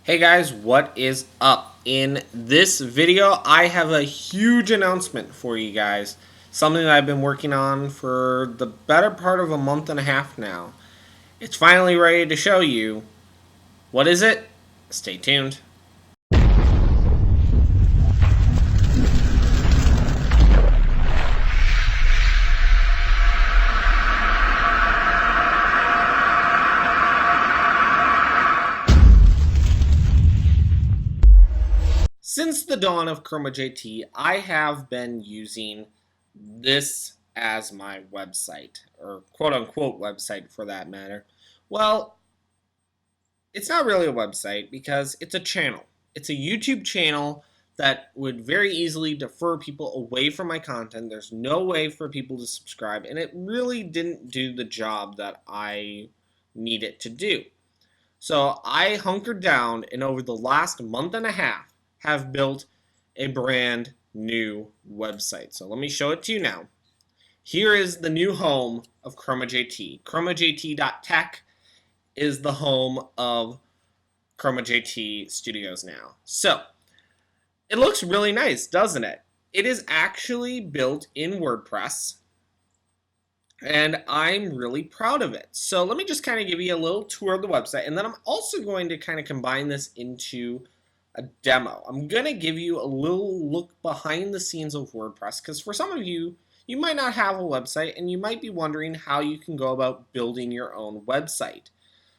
Hey guys, what is up? In this video, I have a huge announcement for you guys. Something that I've been working on for the better part of a month and a half now. It's finally ready to show you. What is it? Stay tuned. Since the dawn of Chromajt, I have been using this as my website, or quote-unquote website for that matter. Well, it's not really a website because it's a channel. It's a YouTube channel that would very easily defer people away from my content. There's no way for people to subscribe, and it really didn't do the job that I need it to do. So I hunkered down, and over the last month and a half, have built a brand new website. So let me show it to you now. Here is the new home of Chromajt. Chromajt.tech is the home of Chromajt Studios now. So it looks really nice, doesn't it? It is actually built in WordPress, and I'm really proud of it. So let me just kind of give you a little tour of the website, and then I'm also going to kind of combine this into a demo. I'm going to give you a little look behind the scenes of WordPress, because for some of you, you might not have a website and you might be wondering how you can go about building your own website.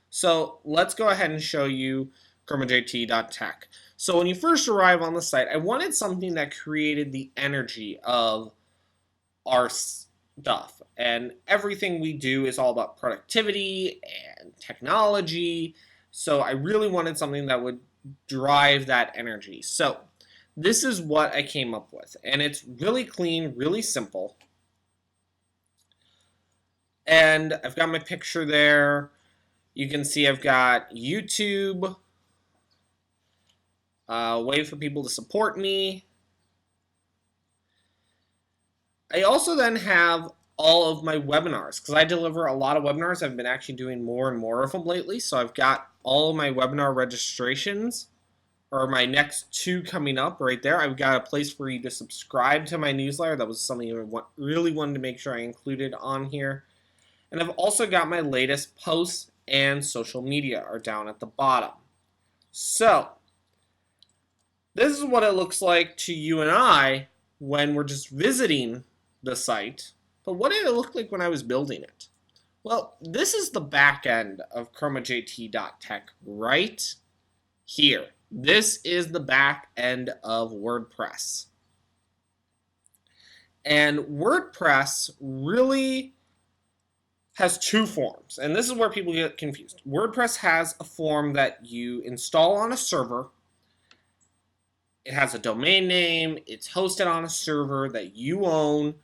So let's go ahead and show you Chromajt.tech. So when you first arrive on the site, I wanted something that created the energy of our stuff. And everything we do is all about productivity and technology. So I really wanted something that would drive that energy. So this is what I came up with, and it's really clean, really simple. And I've got my picture there. You can see I've got YouTube, a way for people to support me. I also then have all of my webinars, because I deliver a lot of webinars. I've been actually doing more and more of them lately, so I've got all of my webinar registrations, or my next two coming up right there. I've got a place for you to subscribe to my newsletter. That was something I really wanted to make sure I included on here. And I've also got my latest posts and social media are down at the bottom. So this is what it looks like to you and I when we're just visiting the site. But what did it look like when I was building it? Well, this is the back end of Chromajt.tech right here. This is the back end of WordPress. And WordPress really has two forms, and this is where people get confused. WordPress has a form that you install on a server. It has a domain name, it's hosted on a server that you own,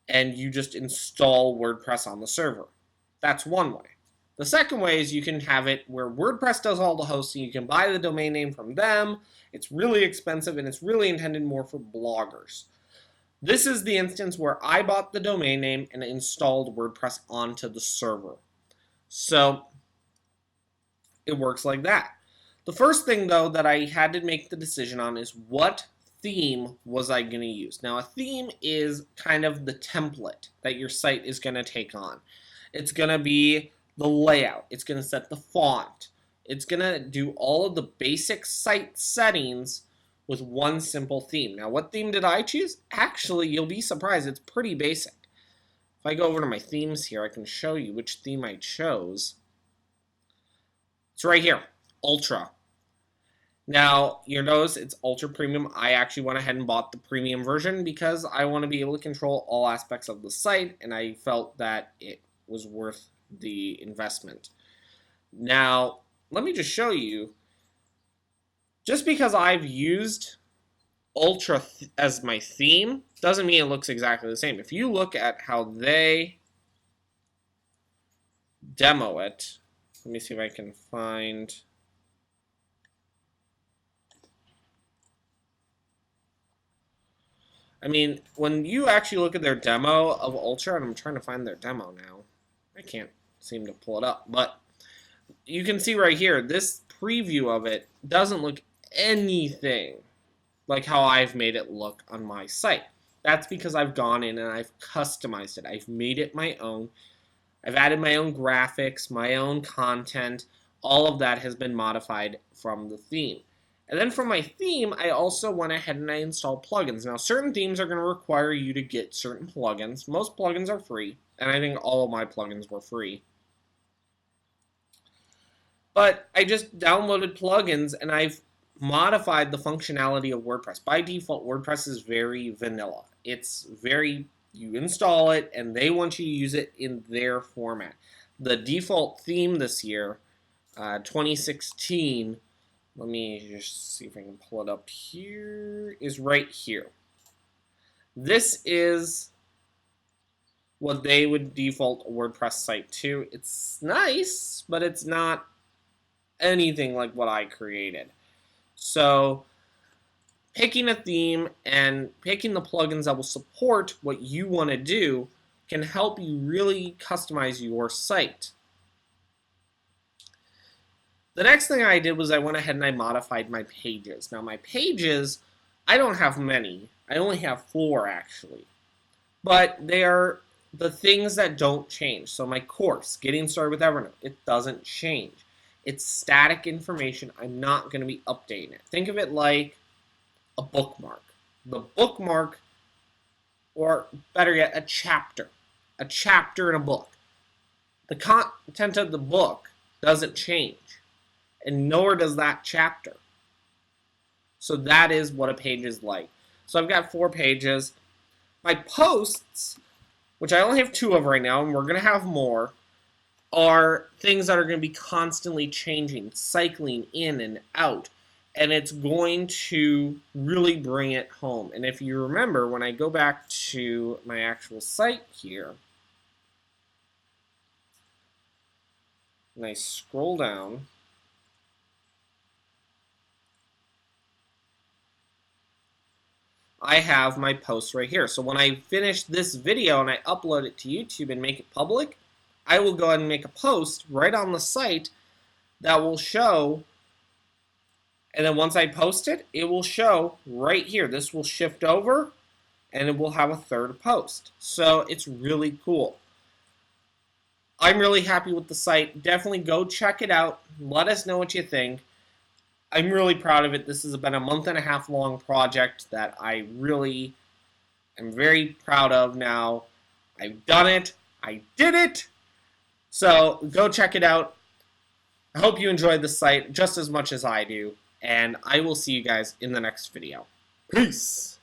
and you just install WordPress on the server. That's one way. The second way is you can have it where WordPress does all the hosting. You can buy the domain name from them. It's really expensive, and it's really intended more for bloggers. This is the instance where I bought the domain name and installed WordPress onto the server. So it works like that. The first thing, though, that I had to make the decision on is what theme was I going to use. Now, a theme is kind of the template that your site is going to take on. It's going to be the layout. It's going to set the font. It's going to do all of the basic site settings with one simple theme. Now, what theme did I choose? Actually, you'll be surprised. It's pretty basic. If I go over to my themes here, I can show you which theme I chose. It's right here, Ultra. Now, you'll notice it's Ultra Premium. I actually went ahead and bought the premium version because I want to be able to control all aspects of the site, and I felt that it was worth the investment. Now, let me just show you. Just because I've used Ultra as my theme doesn't mean it looks exactly the same. If you look at how they demo it, let me see if I can find. I mean, when you actually look at their demo of Ultra, and I'm trying to find their demo now. I can't seem to pull it up, but you can see right here, this preview of it doesn't look anything like how I've made it look on my site. That's because I've gone in and I've customized it. I've made it my own. I've added my own graphics, my own content. All of that has been modified from the theme. And then from my theme, I also went ahead and I installed plugins. Now, certain themes are going to require you to get certain plugins. Most plugins are free, and I think all of my plugins were free. But I just downloaded plugins, and I've modified the functionality of WordPress. By default, WordPress is very vanilla. It's very, you install it, and they want you to use it in their format. The default theme this year, 2016, let me just see if I can pull it up here, is right here. This is what they would default a WordPress site to. It's nice, but it's not anything like what I created. So picking a theme and picking the plugins that will support what you want to do can help you really customize your site. The next thing I did was I went ahead and I modified my pages. Now my pages, I don't have many. I only have 4 actually. But they are the things that don't change. So my course, Getting Started with Evernote, it doesn't change. It's static information. I'm not going to be updating it. Think of it like a bookmark. The bookmark, or better yet, a chapter. A chapter in a book. The content of the book doesn't change, and nor does that chapter. So that is what a page is like. So I've got 4 pages. My posts, which I only have 2 of right now, and we're going to have more, are things that are going to be constantly changing, cycling in and out, and it's going to really bring it home. And if you remember, when I go back to my actual site here, and I scroll down, I have my post right here. So when I finish this video and I upload it to YouTube and make it public, I will go ahead and make a post right on the site that will show, and then once I post it, it will show right here. This will shift over, and it will have a 3rd post. So it's really cool. I'm really happy with the site. Definitely go check it out. Let us know what you think. I'm really proud of it. This has been a 1.5 month long project that I really am very proud of now. I've done it. I did it. So go check it out. I hope you enjoyed the site just as much as I do, and I will see you guys in the next video. Peace!